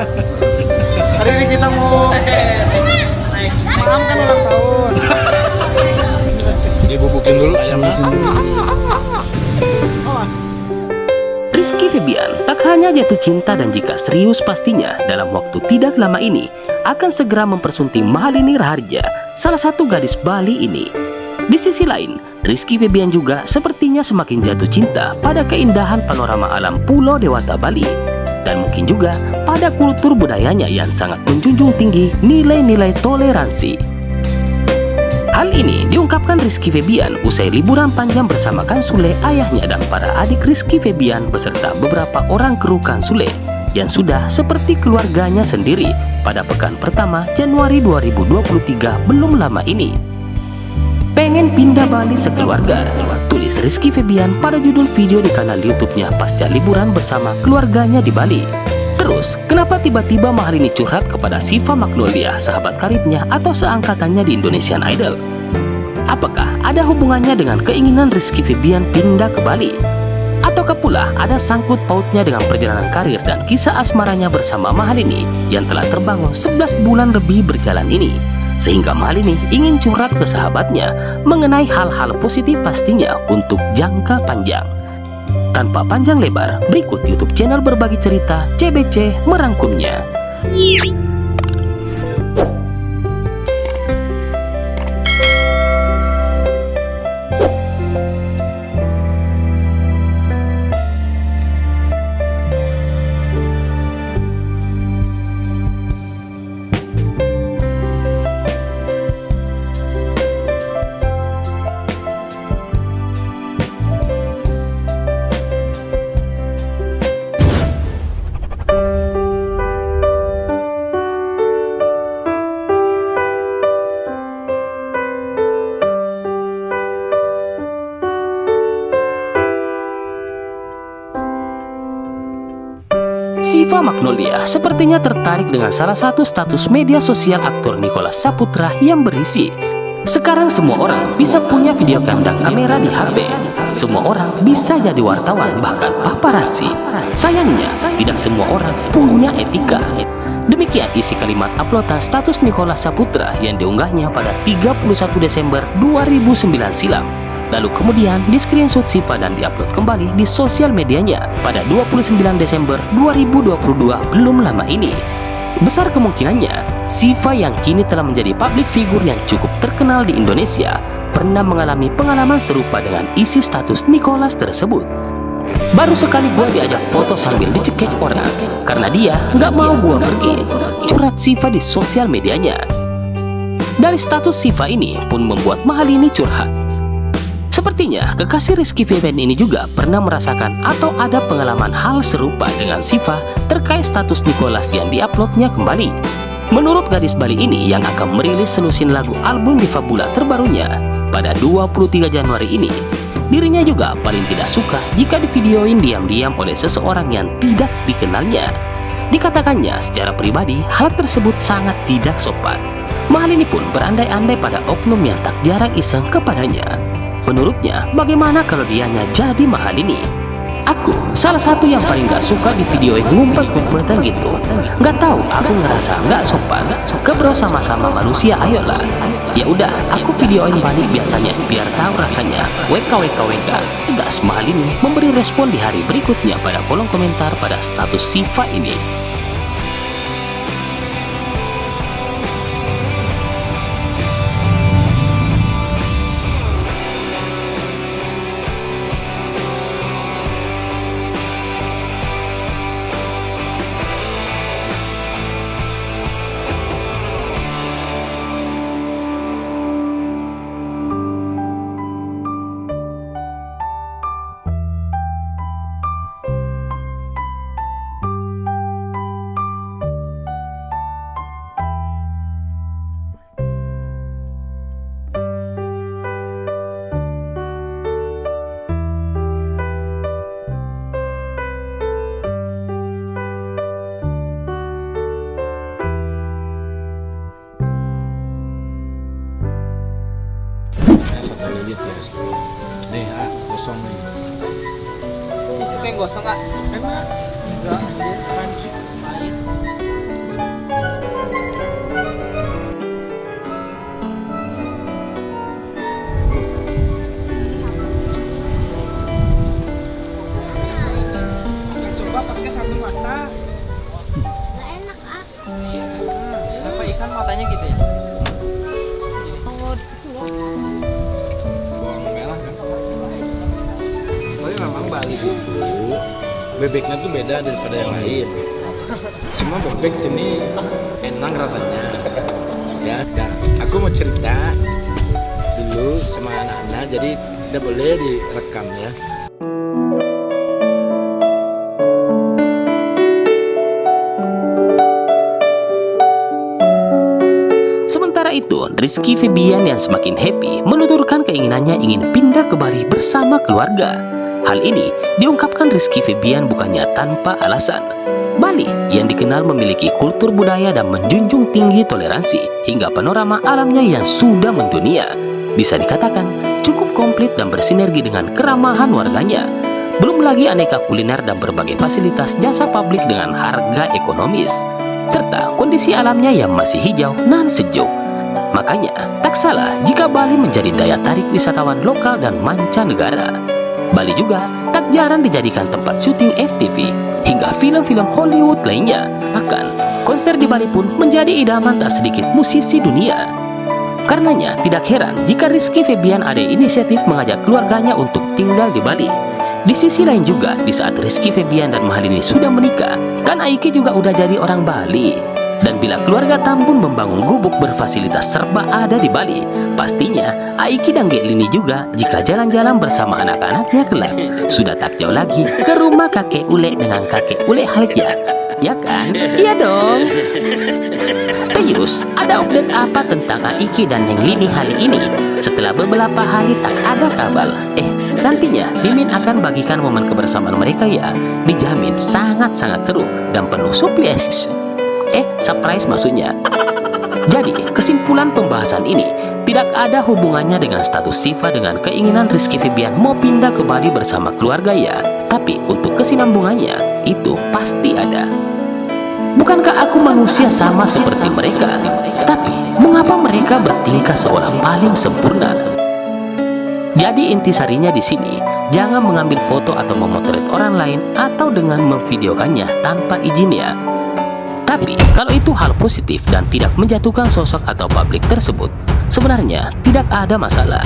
Hari ini kita mau maamkan ulang tahun. Dibubukin dulu ayamnya. Rizky Febian tak hanya jatuh cinta dan jika serius pastinya dalam waktu tidak lama ini akan segera mempersunting Mahalini Raharja, salah satu gadis Bali ini. Di sisi lain, Rizky Febian juga sepertinya semakin jatuh cinta pada keindahan panorama alam Pulau Dewata Bali dan mungkin juga pada kultur budayanya yang sangat menjunjung tinggi nilai-nilai toleransi. Hal ini diungkapkan Rizky Febian usai liburan panjang bersama Kang Sule, ayahnya dan para adik Rizky Febian beserta beberapa orang kru Kang Sule yang sudah seperti keluarganya sendiri pada pekan pertama Januari 2023 belum lama ini. Pengen pindah Bali sekeluarga, tulis Rizky Febian pada judul video di kanal YouTube-nya pasca liburan bersama keluarganya di Bali. Terus, kenapa tiba-tiba Mahalini curhat kepada Syifa Magnolia, sahabat karibnya atau seangkatannya di Indonesian Idol? Apakah ada hubungannya dengan keinginan Rizky Febian pindah ke Bali? Ataukah pula ada sangkut pautnya dengan perjalanan karir dan kisah asmaranya bersama Mahalini yang telah terbangun 11 bulan lebih berjalan ini? Sehingga Mahalini ingin curhat ke sahabatnya mengenai hal-hal positif pastinya untuk jangka panjang. Tanpa panjang lebar, berikut YouTube channel berbagi cerita CBC merangkumnya. Syifa Magnolia sepertinya tertarik dengan salah satu status media sosial aktor Nicholas Saputra yang berisi, "Sekarang semua orang bisa punya video dan kamera di HP. Semua orang bisa jadi wartawan, bahkan paparazzi. Sayangnya, tidak semua orang punya etika." Demikian isi kalimat uploadan status Nicholas Saputra yang diunggahnya pada 31 Desember 2009 silam. Lalu kemudian di screenshot Syifa dan diupload kembali di sosial medianya pada 29 Desember 2022 belum lama ini. Besar kemungkinannya, Syifa yang kini telah menjadi public figure yang cukup terkenal di Indonesia pernah mengalami pengalaman serupa dengan isi status Nicholas tersebut. "Baru sekali gua diajak foto sambil dicekik orang karena dia nggak mau gua pergi," curhat Syifa di sosial medianya. Dari status Syifa ini pun membuat Mahalini curhat. Sepertinya kekasih Rizky Febian ini juga pernah merasakan atau ada pengalaman hal serupa dengan Syifa terkait status Nicholas yang diuploadnya kembali. Menurut gadis Bali ini yang akan merilis selusin lagu album Difabula terbarunya pada 23 Januari ini, dirinya juga paling tidak suka jika divideoin diam-diam oleh seseorang yang tidak dikenalnya. Dikatakannya secara pribadi hal tersebut sangat tidak sopan. Mahalini pun berandai-andai pada oknum yang tak jarang iseng kepadanya. Menurutnya, bagaimana kalau dianya jadi Mahalini? "Aku salah satu yang paling gak suka di videoin ngumpet-ngumpetan gitu. Gak tahu, aku ngerasa gak sopan. Kebro sama-sama manusia, ayolah. Ya udah, aku videoin balik biasanya biar tahu rasanya. WKWKWK." Tegas Mahalini memberi respon di hari berikutnya pada kolom komentar pada status Syifa ini. Nih, kosong nih. Suka yang gosong kak? Enak. Enggak, crunchy. Pahit. pakai satu mata. Gak enak ah. Kenapa ikan matanya gitu ya? Oh, itu loh. Bawang merah kan. Tapi memang Bali itu bebeknya tuh beda daripada yang lain. Emang bebek sini enak rasanya. Ya, dan aku mau cerita dulu sama anak-anak, jadi tidak boleh direkam ya. Sementara itu, Rizky Febian yang semakin happy menuturkan keinginannya ingin pindah ke Bali bersama keluarga. Hal ini diungkapkan Rizky Febian bukannya tanpa alasan. Bali yang dikenal memiliki kultur budaya dan menjunjung tinggi toleransi hingga panorama alamnya yang sudah mendunia. Bisa dikatakan cukup komplit dan bersinergi dengan keramahan warganya. Belum lagi aneka kuliner dan berbagai fasilitas jasa publik dengan harga ekonomis, serta kondisi alamnya yang masih hijau dan sejuk. Makanya tak salah jika Bali menjadi daya tarik wisatawan lokal dan mancanegara. Bali juga tak jarang dijadikan tempat syuting FTV hingga film-film Hollywood lainnya. Bahkan konser di Bali pun menjadi idaman tak sedikit musisi dunia. Karenanya tidak heran jika Rizky Febian ada inisiatif mengajak keluarganya untuk tinggal di Bali. Di sisi lain juga, di saat Rizky Febian dan Mahalini sudah menikah, kan Aiki juga udah jadi orang Bali. Dan bila keluarga Tambun membangun gubuk berfasilitas serba ada di Bali, pastinya Aiki dan Gelini juga jika jalan-jalan bersama anak-anaknya kelak sudah tak jauh lagi ke rumah kakek Ule dengan kakek Ule Halja. Ya kan? Iya dong. Teyus, ada update apa tentang Aiki dan Neng Lini hari ini? Setelah beberapa hari tak ada kabar. Nantinya Mimin akan bagikan momen kebersamaan mereka ya. Dijamin sangat-sangat seru dan penuh surprise. Surprise maksudnya. Jadi, kesimpulan pembahasan ini tidak ada hubungannya dengan status Siva dengan keinginan Rizky Febian mau pindah ke Bali bersama keluarga ya. Tapi untuk kesinambungannya, itu pasti ada. Bukankah aku manusia sama seperti mereka? Tapi, mengapa mereka bertingkah seolah paling sempurna? Jadi intisarinya di sini, jangan mengambil foto atau memotret orang lain atau dengan memvideokannya tanpa izinnya. Tapi, kalau itu hal positif dan tidak menjatuhkan sosok atau publik tersebut, sebenarnya tidak ada masalah.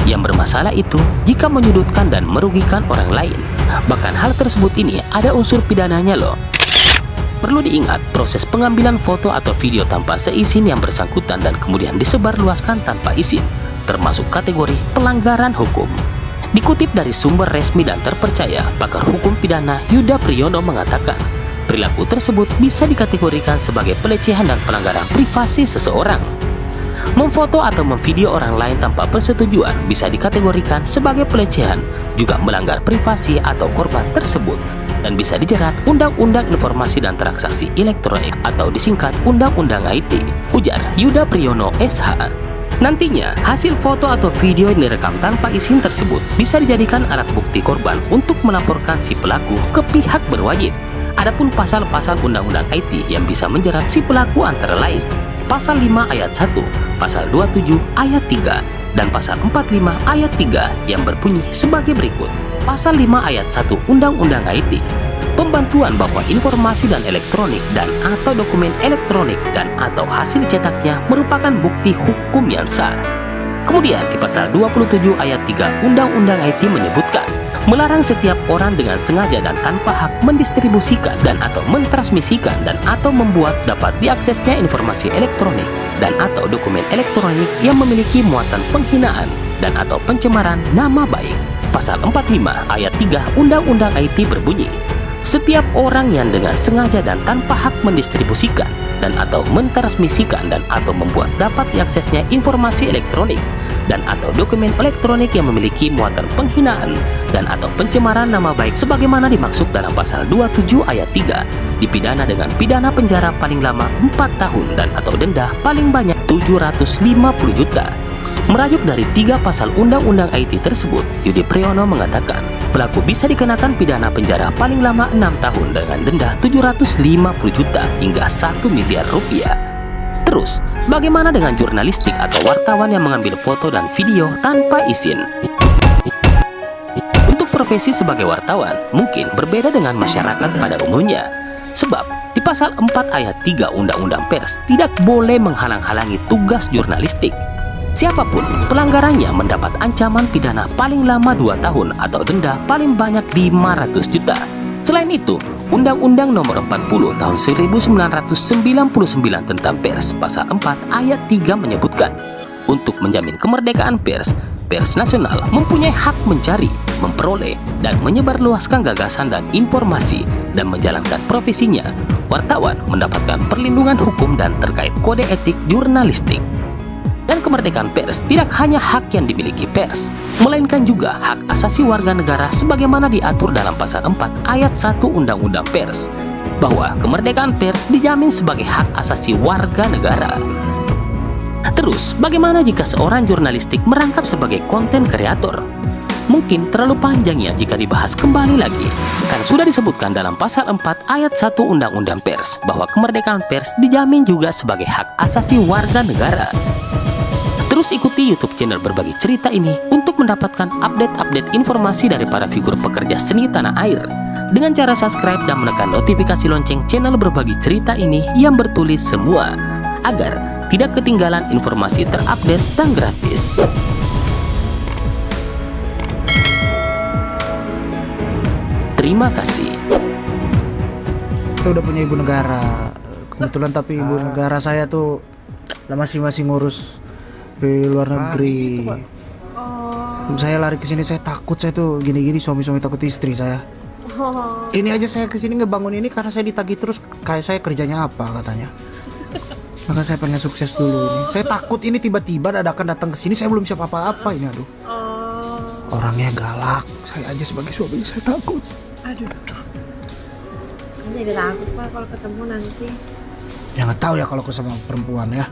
Yang bermasalah itu jika menyudutkan dan merugikan orang lain. Bahkan hal tersebut ini ada unsur pidananya loh. Perlu diingat, proses pengambilan foto atau video tanpa seizin yang bersangkutan dan kemudian disebarluaskan tanpa izin, termasuk kategori pelanggaran hukum. Dikutip dari sumber resmi dan terpercaya, pakar hukum pidana Yuda Priyono mengatakan, perilaku tersebut bisa dikategorikan sebagai pelecehan dan pelanggaran privasi seseorang. Memfoto atau memvideo orang lain tanpa persetujuan bisa dikategorikan sebagai pelecehan, juga melanggar privasi atau korban tersebut, dan bisa dijerat Undang-Undang Informasi dan Transaksi Elektronik atau disingkat Undang-Undang IT, ujar Yuda Priyono SH. Nantinya, hasil foto atau video yang direkam tanpa izin tersebut bisa dijadikan alat bukti korban untuk melaporkan si pelaku ke pihak berwajib. Adapun pasal-pasal Undang-Undang IT yang bisa menjerat si pelaku antara lain Pasal 5 ayat 1, Pasal 27 ayat 3, dan Pasal 45 ayat 3 yang berbunyi sebagai berikut. Pasal 5 ayat 1 Undang-Undang IT, pembantuan bahwa informasi dan elektronik dan atau dokumen elektronik dan atau hasil cetaknya merupakan bukti hukum yang sah. Kemudian di Pasal 27 ayat 3 Undang-Undang IT menyebutkan melarang setiap orang dengan sengaja dan tanpa hak mendistribusikan dan atau mentransmisikan dan atau membuat dapat diaksesnya informasi elektronik dan atau dokumen elektronik yang memiliki muatan penghinaan dan atau pencemaran nama baik. Pasal 45 ayat 3 Undang-Undang IT berbunyi, setiap orang yang dengan sengaja dan tanpa hak mendistribusikan dan atau mentransmisikan dan atau membuat dapat diaksesnya informasi elektronik dan atau dokumen elektronik yang memiliki muatan penghinaan dan atau pencemaran nama baik sebagaimana dimaksud dalam Pasal 27 ayat 3 dipidana dengan pidana penjara paling lama 4 tahun dan atau denda paling banyak 750 juta. Merajuk dari 3 pasal Undang-Undang IT tersebut, Yudi Priyono mengatakan pelaku bisa dikenakan pidana penjara paling lama 6 tahun dengan denda 750 juta hingga 1 miliar rupiah. Terus, bagaimana dengan jurnalistik atau wartawan yang mengambil foto dan video tanpa izin? Untuk profesi sebagai wartawan mungkin berbeda dengan masyarakat pada umumnya. Sebab di pasal 4 ayat 3 Undang-Undang Pers tidak boleh menghalang-halangi tugas jurnalistik. Siapapun pelanggarannya mendapat ancaman pidana paling lama 2 tahun atau denda paling banyak 500 juta. Selain itu, Undang-Undang Nomor 40 Tahun 1999 tentang Pers Pasal 4 ayat 3 menyebutkan, untuk menjamin kemerdekaan pers, pers nasional mempunyai hak mencari, memperoleh, dan menyebarluaskan gagasan dan informasi dan menjalankan profesinya. Wartawan mendapatkan perlindungan hukum dan terkait kode etik jurnalistik. Dan kemerdekaan pers tidak hanya hak yang dimiliki pers, melainkan juga hak asasi warga negara sebagaimana diatur dalam pasal 4 ayat 1 Undang-Undang Pers, bahwa kemerdekaan pers dijamin sebagai hak asasi warga negara. Terus, bagaimana jika seorang jurnalistik merangkap sebagai konten kreator? Mungkin terlalu panjangnya jika dibahas kembali lagi. Kan sudah disebutkan dalam pasal 4 ayat 1 Undang-Undang Pers bahwa kemerdekaan pers dijamin juga sebagai hak asasi warga negara. Terus ikuti YouTube channel Berbagi Cerita ini untuk mendapatkan update-update informasi dari para figur pekerja seni tanah air dengan cara subscribe dan menekan notifikasi lonceng channel Berbagi Cerita ini yang bertulis semua agar tidak ketinggalan informasi terupdate dan gratis. Terima kasih. Kita udah punya ibu negara. Kebetulan tapi ibu negara saya tuh masih ngurus di luar negeri. Saya lari ke sini, saya takut, saya tuh gini-gini, suami-suami takut istri saya. Ini aja saya kesini ngebangun ini karena saya ditagih terus, kayak saya kerjanya apa katanya. Maka saya pengen sukses dulu ini. Saya takut ini tiba-tiba dadakan datang ke sini, saya belum siap apa-apa ini, aduh. Orangnya galak, saya aja sebagai suami saya takut. Aduh. Kan jadi takut Pak kalau ketemu nanti. Ya nggak tahu ya kalau ke sama perempuan ya.